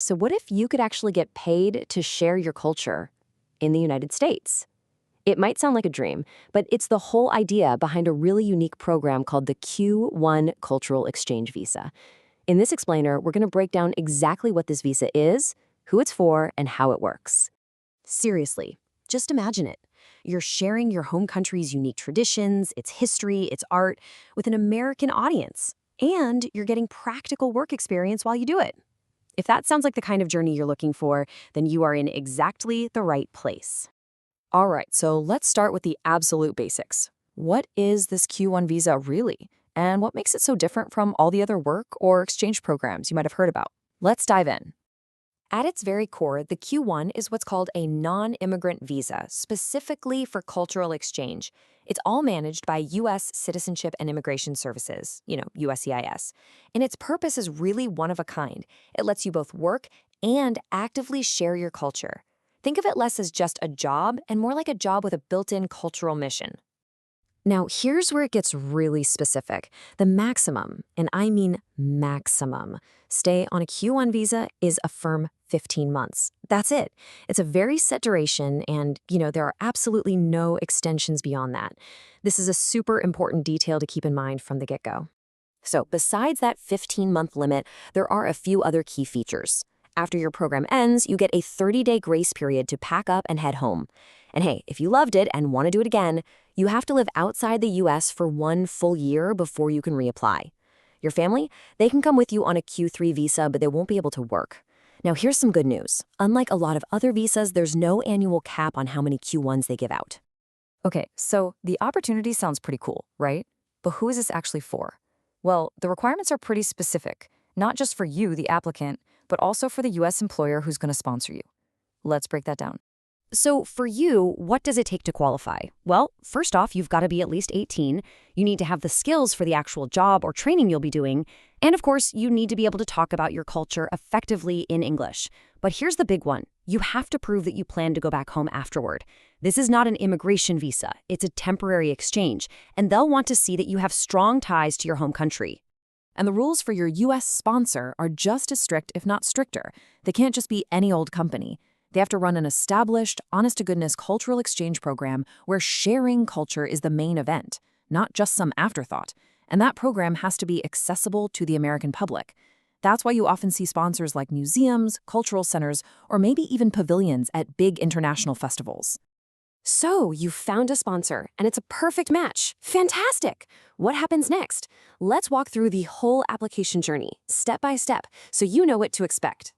So, what if you could actually get paid to share your culture in the United States? It might sound like a dream, but it's the whole idea behind a really unique program called the Q1 Cultural Exchange Visa. In this explainer, we're going to break down exactly what this visa is, who it's for, and how it works. Seriously, just imagine it. You're sharing your home country's unique traditions, its history, its art, with an American audience. And you're getting practical work experience while you do it. If that sounds like the kind of journey you're looking for, then you are in exactly the right place. All right, so let's start with the absolute basics. What is this Q1 visa really? And what makes it so different from all the other work or exchange programs you might have heard about? Let's dive in. At its very core, the Q1 is what's called a non-immigrant visa, specifically for cultural exchange. It's all managed by U.S. Citizenship and Immigration Services, USCIS. And its purpose is really one of a kind. It lets you both work and actively share your culture. Think of it less as just a job and more like a job with a built-in cultural mission. Now, here's where it gets really specific. The maximum, and I mean maximum, stay on a Q1 visa is a firm 15 months. That's it. It's a very set duration, and, there are absolutely no extensions beyond that. This is a super important detail to keep in mind from the get-go. So, besides that 15-month limit, there are a few other key features. After your program ends, you get a 30-day grace period to pack up and head home. And hey, if you loved it and want to do it again, you have to live outside the U.S. for 1 full year before you can reapply. Your family, they can come with you on a Q3 visa, but they won't be able to work. Now, here's some good news. Unlike a lot of other visas, there's no annual cap on how many Q1s they give out. Okay, so the opportunity sounds pretty cool, right? But who is this actually for? Well, the requirements are pretty specific, not just for you, the applicant, but also for the U.S. employer who's going to sponsor you. Let's break that down. So for you, what does it take to qualify? Well, first off, you've got to be at least 18. You need to have the skills for the actual job or training you'll be doing. And of course, you need to be able to talk about your culture effectively in English. But here's the big one. You have to prove that you plan to go back home afterward. This is not an immigration visa. It's a temporary exchange. And they'll want to see that you have strong ties to your home country. And the rules for your U.S. sponsor are just as strict, if not stricter. They can't just be any old company. They have to run an established, honest-to-goodness cultural exchange program where sharing culture is the main event, not just some afterthought. And that program has to be accessible to the American public. That's why you often see sponsors like museums, cultural centers, or maybe even pavilions at big international festivals. So, you found a sponsor, and it's a perfect match. Fantastic! What happens next? Let's walk through the whole application journey, step by step, so you know what to expect.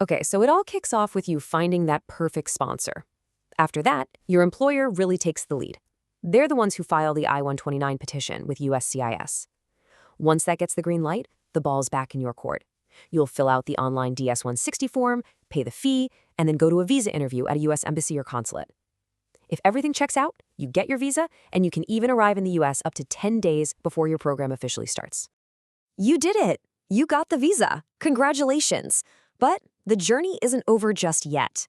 Okay, so it all kicks off with you finding that perfect sponsor. After that, your employer really takes the lead. They're the ones who file the I-129 petition with USCIS. Once that gets the green light, the ball's back in your court. You'll fill out the online DS-160 form, pay the fee, and then go to a visa interview at a U.S. embassy or consulate. If everything checks out, you get your visa, and you can even arrive in the U.S. up to 10 days before your program officially starts. You did it! You got the visa! Congratulations! But the journey isn't over just yet.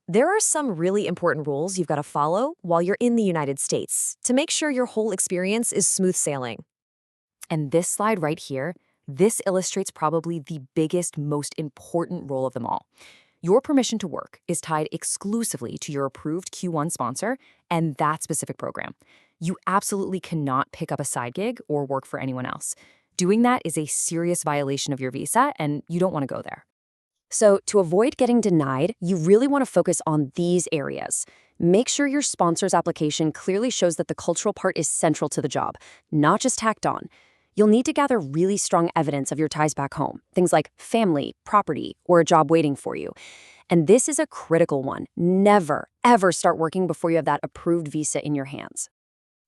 There are some really important rules you've got to follow while you're in the United States to make sure your whole experience is smooth sailing. And this slide right here, this illustrates probably the biggest, most important role of them all. Your permission to work is tied exclusively to your approved Q1 sponsor and that specific program. You absolutely cannot pick up a side gig or work for anyone else. Doing that is a serious violation of your visa, and you don't want to go there. So to avoid getting denied, you really want to focus on these areas. Make sure your sponsor's application clearly shows that the cultural part is central to the job, not just tacked on. You'll need to gather really strong evidence of your ties back home, things like family, property, or a job waiting for you. And this is a critical one. Never, ever start working before you have that approved visa in your hands.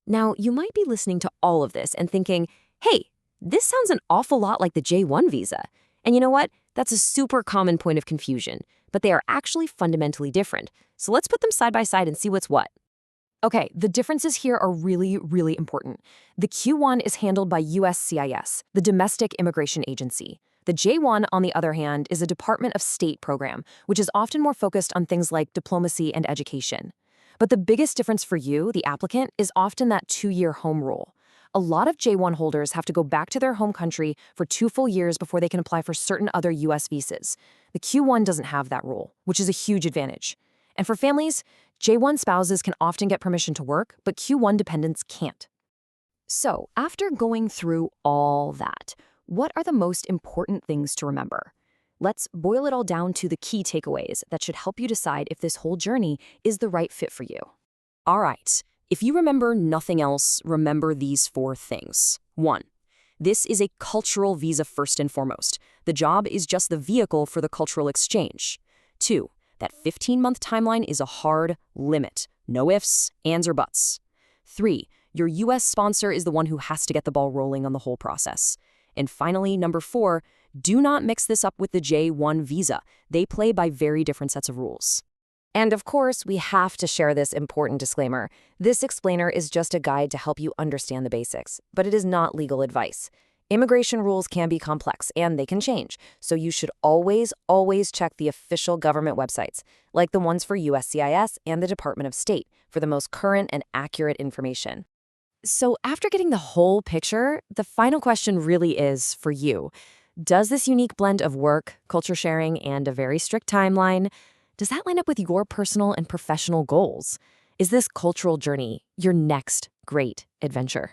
Now, you might be listening to all of this and thinking, hey, this sounds an awful lot like the J1 visa. And you know what? That's a super common point of confusion, but they are actually fundamentally different. So let's put them side by side and see what's what. Okay, the differences here are really, really important. The Q1 is handled by USCIS, the Domestic Immigration Agency. The J1, on the other hand, is a Department of State program, which is often more focused on things like diplomacy and education. But the biggest difference for you, the applicant, is often that 2-year home rule. A lot of J1 holders have to go back to their home country for 2 full years before they can apply for certain other U.S. visas. The Q1 doesn't have that rule, which is a huge advantage. And for families, J1 spouses can often get permission to work, but Q1 dependents can't. So, after going through all that, what are the most important things to remember? Let's boil it all down to the key takeaways that should help you decide if this whole journey is the right fit for you. All right, if you remember nothing else, remember these 4 things. 1. This is a cultural visa first and foremost. The job is just the vehicle for the cultural exchange. 2. That 15-month timeline is a hard limit. No ifs, ands, or buts. 3. Your U.S. sponsor is the one who has to get the ball rolling on the whole process. And finally, number 4, do not mix this up with the J1 visa. They play by very different sets of rules. And of course, we have to share this important disclaimer. This explainer is just a guide to help you understand the basics, but it is not legal advice. Immigration rules can be complex, and they can change, so you should always check the official government websites, like the ones for USCIS and the Department of State, for the most current and accurate information. So after getting the whole picture, the final question really is for you. Does this unique blend of work, culture sharing, and a very strict timeline, does that line up with your personal and professional goals? Is this cultural journey your next great adventure?